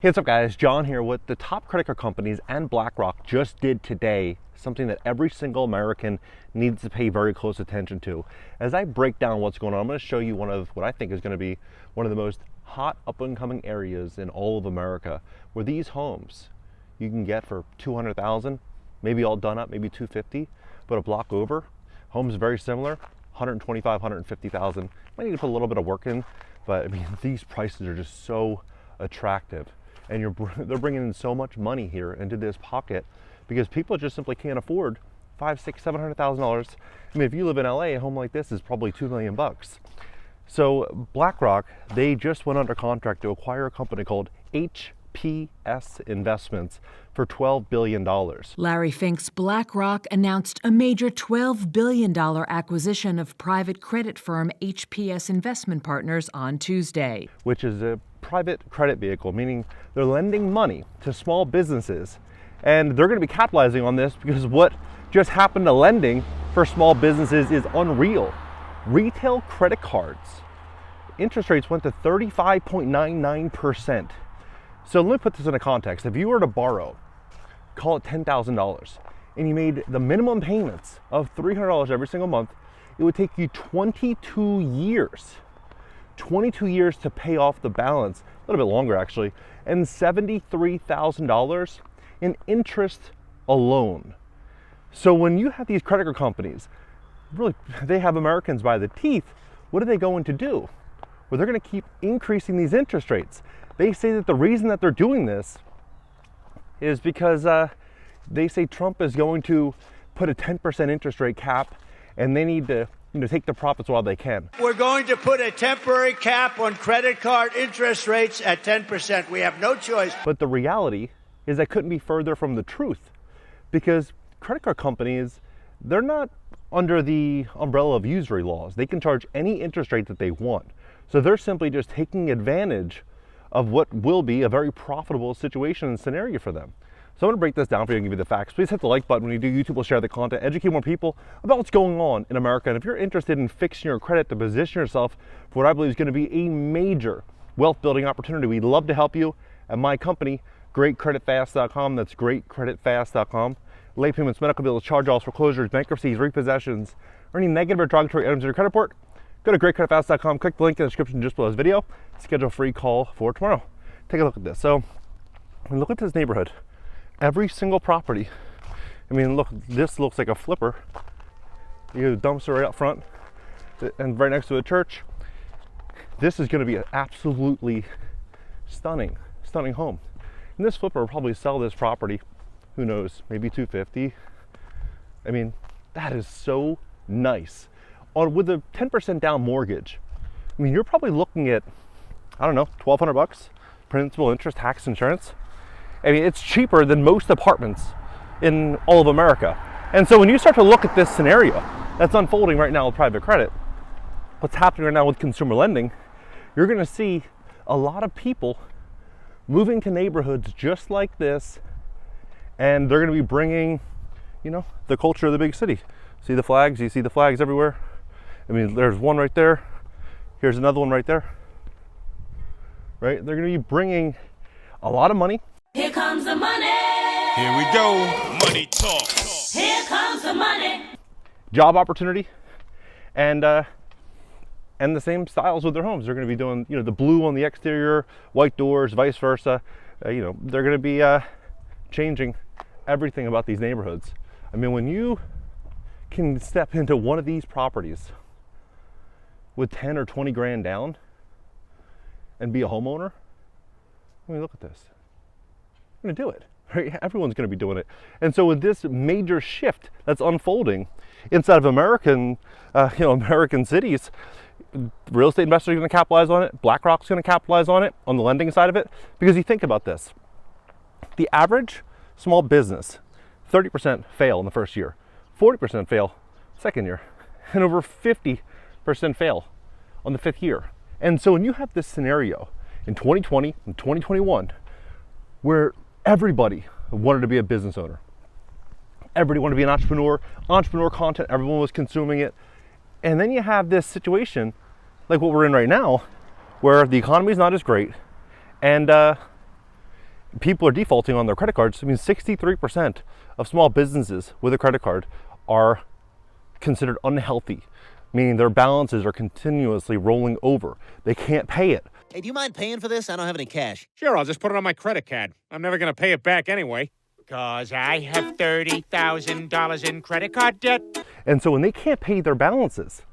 Hey, what's up guys? John here with the top credit card companies and BlackRock just did today something that every single American needs to pay very close attention to. As I break down what's going on, I'm going to show you one of what I think is going to be one of the most hot up and coming areas in all of America, where these homes you can get for $200,000, maybe all done up, maybe $250,000, but a block over, homes very similar, $125,000, $150,000. Might need to put a little bit of work in, but I mean, these prices are just so attractive. And they're bringing in so much money here into this pocket because people just simply can't afford $500,000, $600,000, $700,000. I mean, if you live in LA, a home like this is probably $2 million. So BlackRock, they just went under contract to acquire a company called HPS Investments for $12 billion. Larry Fink's BlackRock announced a major $12 billion acquisition of private credit firm HPS Investment Partners on Tuesday. Which is a private credit vehicle, meaning they're lending money to small businesses. And they're going to be capitalizing on this because what just happened to lending for small businesses is unreal. Retail credit cards, interest rates went to 35.99%. So let me put this into context. If you were to borrow, call it $10,000, and you made the minimum payments of $300 every single month, it would take you 22 years to pay off the balance, a little bit longer actually, and $73,000 in interest alone. So when you have these credit card companies, really, they have Americans by the teeth, what are they going to do? Well, they're going to keep increasing these interest rates. They say that the reason that they're doing this is because they say Trump is going to put a 10% interest rate cap, and they need to take the profits while they can. We're going to put a temporary cap on credit card interest rates at 10%. We have no choice. But the reality is that couldn't be further from the truth, because credit card companies, they're not under the umbrella of usury laws. They can charge any interest rate that they want. So they're simply just taking advantage of what will be a very profitable situation and scenario for them. So I'm going to break this down for you and give you the facts. Please hit the like button when you do. YouTube will share the content, educate more people about what's going on in America. And if you're interested in fixing your credit to position yourself for what I believe is going to be a major wealth building opportunity, we'd love to help you at my company, GreatCreditFast.com. That's GreatCreditFast.com. Late payments, medical bills, charge-offs, foreclosures, bankruptcies, repossessions, or any negative or derogatory items in your credit report. Go to GreatCreditFast.com. Click the link in the description just below this video. Schedule a free call for tomorrow. Take a look at this. So look at this neighborhood. Every single property, I mean, look, this looks like a flipper. You have a dumpster right out front and right next to a church. This is going to be an absolutely stunning home. And this flipper will probably sell this property, who knows, maybe $250,000. I mean, that is so nice. With a 10% down mortgage, I mean, you're probably looking at, I don't know, $1,200, principal, interest, tax, insurance. I mean, it's cheaper than most apartments in all of America. And so when you start to look at this scenario that's unfolding right now with private credit, what's happening right now with consumer lending, you're going to see a lot of people moving to neighborhoods just like this, and they're going to be bringing, the culture of the big city. See the flags? You see the flags everywhere? I mean, there's one right there. Here's another one right there. Right? They're going to be bringing a lot of money. Here comes the money. Here we go. Money talk. Here comes the money. Job opportunity, and the same styles with their homes. They're going to be doing, the blue on the exterior, white doors, vice versa. They're going to be changing everything about these neighborhoods. I mean, when you can step into one of these properties with 10 or 20 grand down and be a homeowner, I mean, look at this. I'm going to do it. Right? Everyone's going to be doing it. And so with this major shift that's unfolding inside of American cities, real estate investors are going to capitalize on it. BlackRock's going to capitalize on it, on the lending side of it. Because you think about this, the average small business, 30% fail in the first year, 40% fail second year, and over 50% fail on the fifth year. And so when you have this scenario in 2020 and 2021, where everybody wanted to be a business owner, everybody wanted to be an entrepreneur content, everyone was consuming it. And then you have this situation like what we're in right now, where the economy is not as great, and people are defaulting on their credit cards. I mean, 63% of small businesses with a credit card are considered unhealthy, meaning their balances are continuously rolling over. They can't pay it. Hey, do you mind paying for this? I don't have any cash. Sure, I'll just put it on my credit card. I'm never going to pay it back anyway. Because I have $30,000 in credit card debt. And so when they can't pay their balances,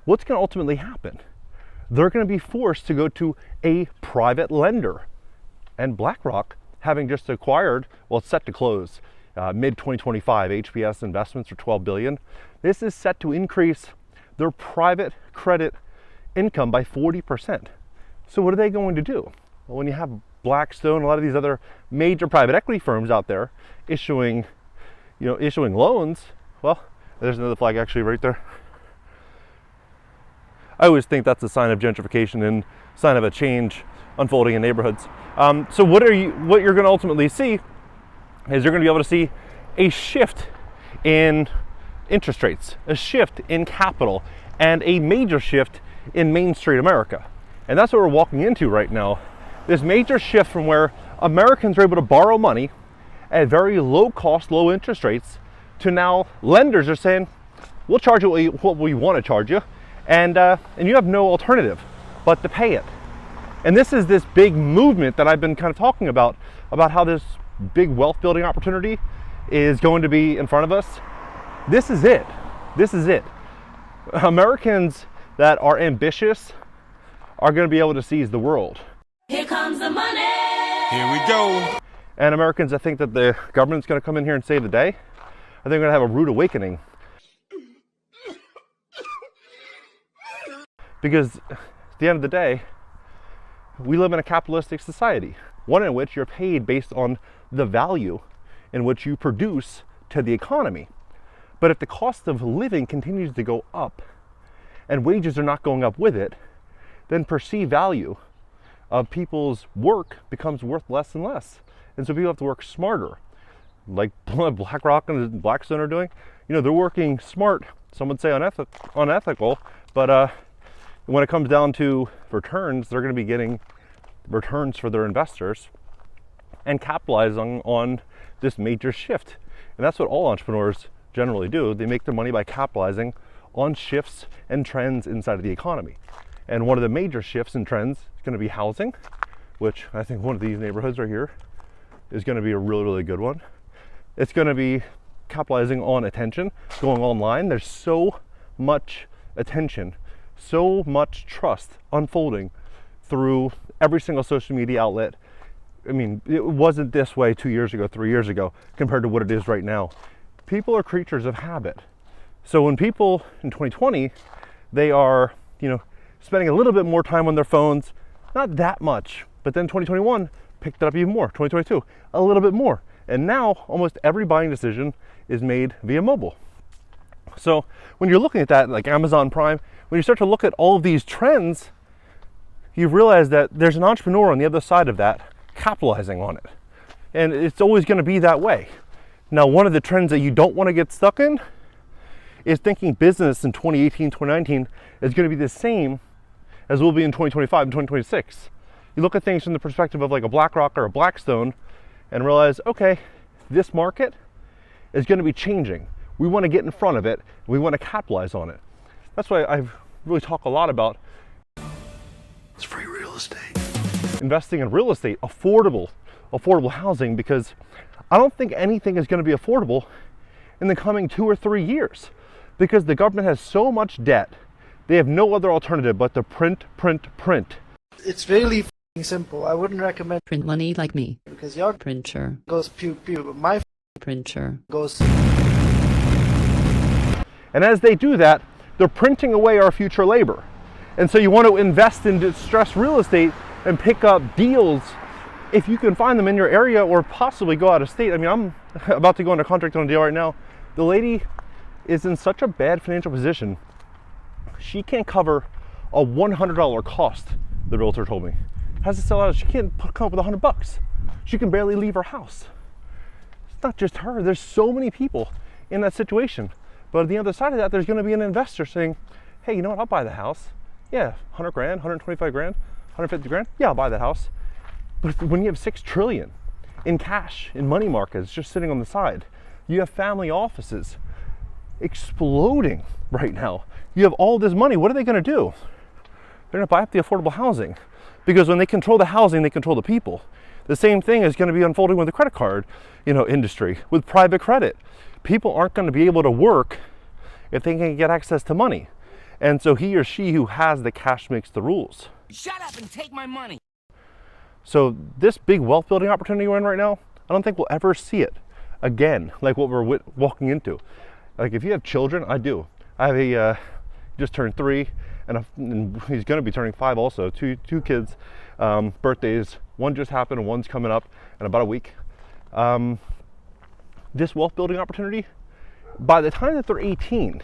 what's going to ultimately happen? They're going to be forced to go to a private lender. And BlackRock, having just acquired, well, it's set to close mid-2025, HPS investments for $12 billion. This is set to increase their private credit income by 40%. So what are they going to do? Well, when you have Blackstone, a lot of these other major private equity firms out there issuing loans, well, there's another flag actually right there. I always think that's a sign of gentrification and sign of a change unfolding in neighborhoods. So what you're going to ultimately see is you're going to be able to see a shift in interest rates, a shift in capital, and a major shift in Main Street America. And that's what we're walking into right now. This major shift from where Americans are able to borrow money at very low cost, low interest rates, to now lenders are saying, we'll charge you what we want to charge you, and you have no alternative but to pay it. And this is this big movement that I've been kind of talking about how this big wealth building opportunity is going to be in front of us. This is it. This is it. Americans that are ambitious are going to be able to seize the world. Here comes the money. Here we go. And Americans that think that the government's going to come in here and save the day, I think they're going to have a rude awakening. Because at the end of the day, we live in a capitalistic society, one in which you're paid based on the value in which you produce to the economy. But if the cost of living continues to go up and wages are not going up with it, then perceived value of people's work becomes worth less and less. And so people have to work smarter. Like BlackRock and Blackstone are doing, they're working smart. Some would say unethical, but when it comes down to returns, they're going to be getting returns for their investors and capitalizing on this major shift. And that's what all entrepreneurs generally do. They make their money by capitalizing on shifts and trends inside of the economy. And one of the major shifts and trends is going to be housing, which I think one of these neighborhoods right here is going to be a really, really good one. It's going to be capitalizing on attention, going online. There's so much attention, so much trust unfolding through every single social media outlet. I mean, it wasn't this way 2 years ago, 3 years ago, compared to what it is right now. People are creatures of habit. So when people in 2020, they are, spending a little bit more time on their phones, not that much, but then 2021 picked it up even more, 2022, a little bit more. And now almost every buying decision is made via mobile. So when you're looking at that, like Amazon Prime, when you start to look at all of these trends, you realize that there's an entrepreneur on the other side of that capitalizing on it. And it's always going to be that way. Now, one of the trends that you don't want to get stuck in is thinking business in 2018, 2019 is going to be the same as will be in 2025 and 2026. You look at things from the perspective of like a BlackRock or a Blackstone and realize, okay, this market is going to be changing. We want to get in front of it. We want to capitalize on it. That's why I really talk a lot about it's free real estate. Investing in real estate, affordable housing, because I don't think anything is going to be affordable in the coming 2 or 3 years, because the government has so much debt. They have no other alternative but to print. It's really simple. I wouldn't recommend print money like me, because your printer goes pew pew, but my printer goes. And as they do that, they're printing away our future labor. And so you want to invest in distressed real estate and pick up deals if you can find them in your area, or possibly go out of state. I mean, I'm about to go into contract on a deal right now. The lady is in such a bad financial position, she can't cover a $100 cost, the realtor told me. Has to sell out, she can't come up with $100. She can barely leave her house. It's not just her, there's so many people in that situation. But on the other side of that, there's going to be an investor saying, hey, you know what, I'll buy the house. Yeah, 100 grand, 125 grand, 150 grand. Yeah, I'll buy that house. But when you have 6 trillion in cash, in money markets, just sitting on the side. You have family offices exploding right now. You have all this money. What are they going to do? They're going to buy up the affordable housing, because when they control the housing, they control the people. The same thing is going to be unfolding with the credit card, industry, with private credit. People aren't going to be able to work if they can get access to money. And so he or she who has the cash makes the rules. Shut up and take my money. So this big wealth building opportunity we're in right now, I don't think we'll ever see it again, like what we're walking into. Like if you have children, I do. I have a just turned 3, and he's going to be turning 5 also. Two kids, birthdays. One just happened, and one's coming up in about a week. This wealth building opportunity, by the time that they're 18,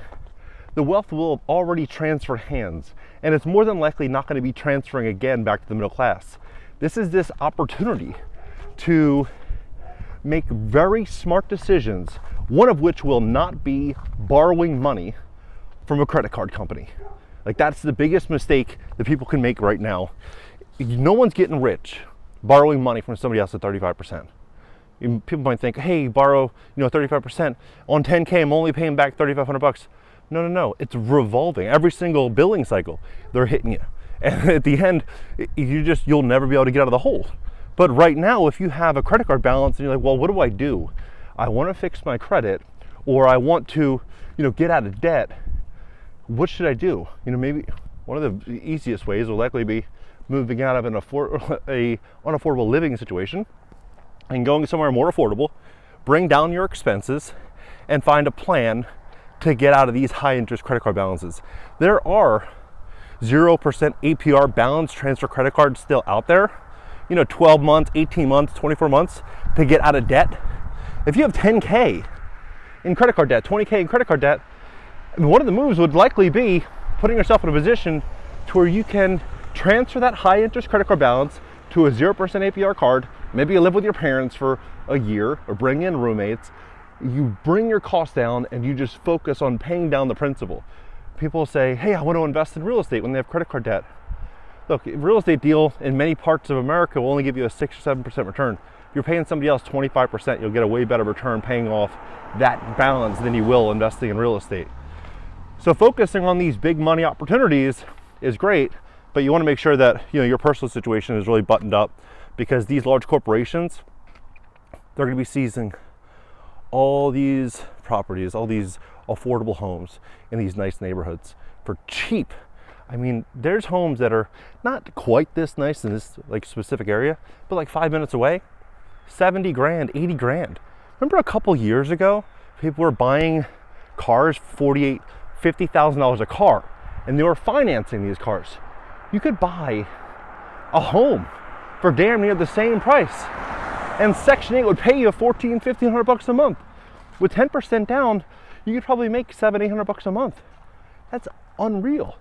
the wealth will have already transferred hands, and it's more than likely not going to be transferring again back to the middle class. This is this opportunity to make very smart decisions, one of which will not be borrowing money from a credit card company. Like, that's the biggest mistake that people can make right now. No one's getting rich borrowing money from somebody else at 35%. People might think, hey, borrow 35%. On 10K, I'm only paying back $3,500. No. It's revolving. Every single billing cycle, they're hitting you. And at the end, you'll never be able to get out of the hole. But right now, if you have a credit card balance and you're like, well, what do? I want to fix my credit, or I want to, get out of debt. What should I do? Maybe one of the easiest ways will likely be moving out of an unaffordable living situation and going somewhere more affordable, bring down your expenses, and find a plan to get out of these high interest credit card balances. There are 0% APR balance transfer credit cards still out there, 12 months, 18 months, 24 months to get out of debt. If you have 10K in credit card debt, 20K in credit card debt, one of the moves would likely be putting yourself in a position to where you can transfer that high interest credit card balance to a 0% APR card. Maybe you live with your parents for a year or bring in roommates. You bring your costs down and you just focus on paying down the principal. People say, hey, I want to invest in real estate when they have credit card debt. Look, a real estate deal in many parts of America will only give you a 6 or 7% return. If you're paying somebody else 25%, you'll get a way better return paying off that balance than you will investing in real estate. So focusing on these big money opportunities is great, but you want to make sure that your personal situation is really buttoned up, because these large corporations, they're going to be seizing all these properties, all these affordable homes in these nice neighborhoods for cheap. I mean, there's homes that are not quite this nice in this specific area, but like 5 minutes away, 70 grand, 80 grand. Remember a couple years ago, people were buying cars, $50,000 a car, and they were financing these cars. You could buy a home for damn near the same price, and Section 8 would pay you $1,500 a month. With 10% down, you could probably make $700-800 a month. That's unreal.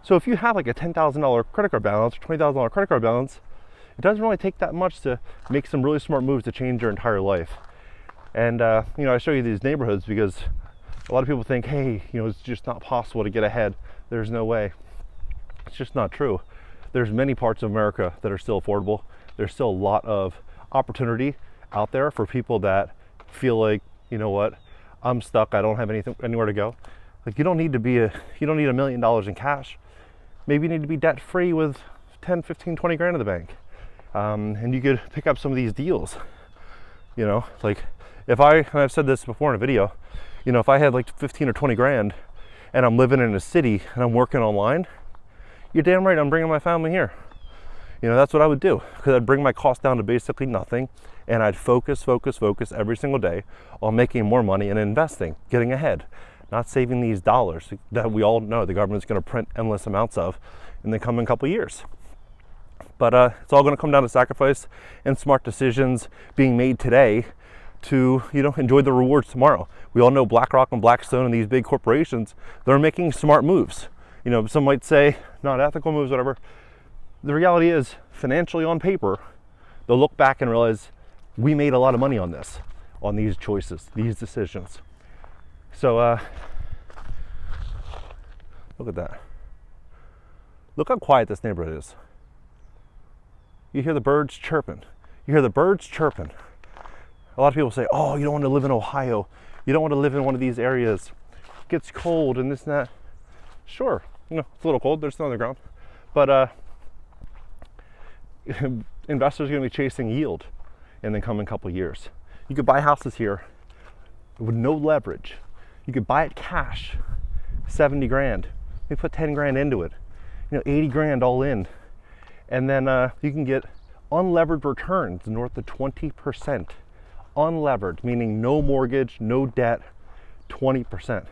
So if you have like a $10,000 credit card balance or $20,000 credit card balance, it doesn't really take that much to make some really smart moves to change your entire life. And I show you these neighborhoods because a lot of people think, hey, it's just not possible to get ahead. There's no way. It's just not true. There's many parts of America that are still affordable. There's still a lot of opportunity out there for people that feel like, I'm stuck. I don't have anywhere to go. Like, you don't need $1 million in cash. Maybe you need to be debt free with 10, 15, 20 grand in the bank. And you could pick up some of these deals. Like and I've said this before in a video, if I had like 15 or 20 grand and I'm living in a city and I'm working online, you're damn right I'm bringing my family here. That's what I would do, because I'd bring my cost down to basically nothing, and I'd focus every single day on making more money and investing, getting ahead, not saving these dollars that we all know the government's going to print endless amounts of in the coming couple years. But it's all going to come down to sacrifice and smart decisions being made today to enjoy the rewards tomorrow. We all know BlackRock and Blackstone and these big corporations, they're making smart moves. Some might say not ethical moves, whatever. The reality is, financially on paper, they'll look back and realize we made a lot of money on this, on these choices, these decisions. So look at that. Look how quiet this neighborhood is. You hear the birds chirping. A lot of people say, oh, you don't want to live in Ohio. You don't want to live in one of these areas. It gets cold and this and that. Sure, you know, it's a little cold, there's snow on the ground. But investors are going to be chasing yield in the coming couple years. You could buy houses here with no leverage. You could buy it cash, 70 grand. You put 10 grand into it, you know, 80 grand all in. And then you can get unlevered returns north of 20%. Unlevered, meaning no mortgage, no debt, 20%.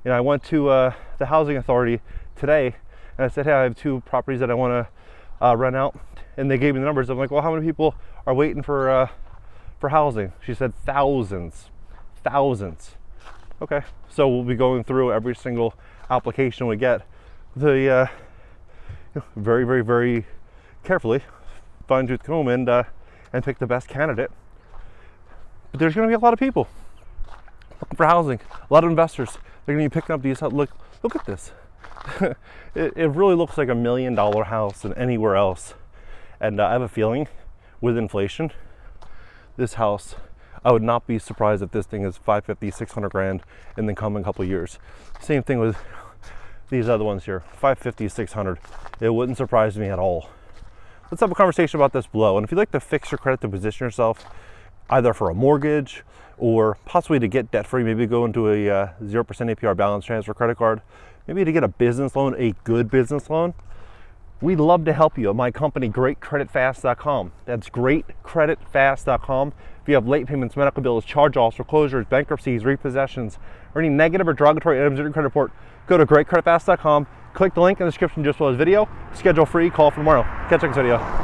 You know, I went to the housing authority today and I said, hey, I have 2 properties that I want to rent out. And they gave me the numbers. I'm like, well, how many people are waiting for housing? She said thousands. Okay, so we'll be going through every single application we get, the very, very, very carefully, fine tooth comb, and pick the best candidate. But there's going to be a lot of people looking for housing. A lot of investors. They're going to be picking up these. Look at this. it really looks like $1 million house than anywhere else. And I have a feeling, with inflation, this house, I would not be surprised if this thing is 550, 600 grand in the coming couple of years. Same thing with these other ones here, 550, 600. It wouldn't surprise me at all. Let's have a conversation about this below. And if you'd like to fix your credit to position yourself either for a mortgage or possibly to get debt free, maybe go into a 0% APR balance transfer credit card, maybe to get a business loan, a good business loan, we'd love to help you at my company, GreatCreditFast.com. That's GreatCreditFast.com. If you have late payments, medical bills, charge-offs, foreclosures, bankruptcies, repossessions, or any negative or derogatory items in your credit report, go to GreatCreditFast.com. Click the link in the description just below this video. Schedule free call for tomorrow. Catch you next video.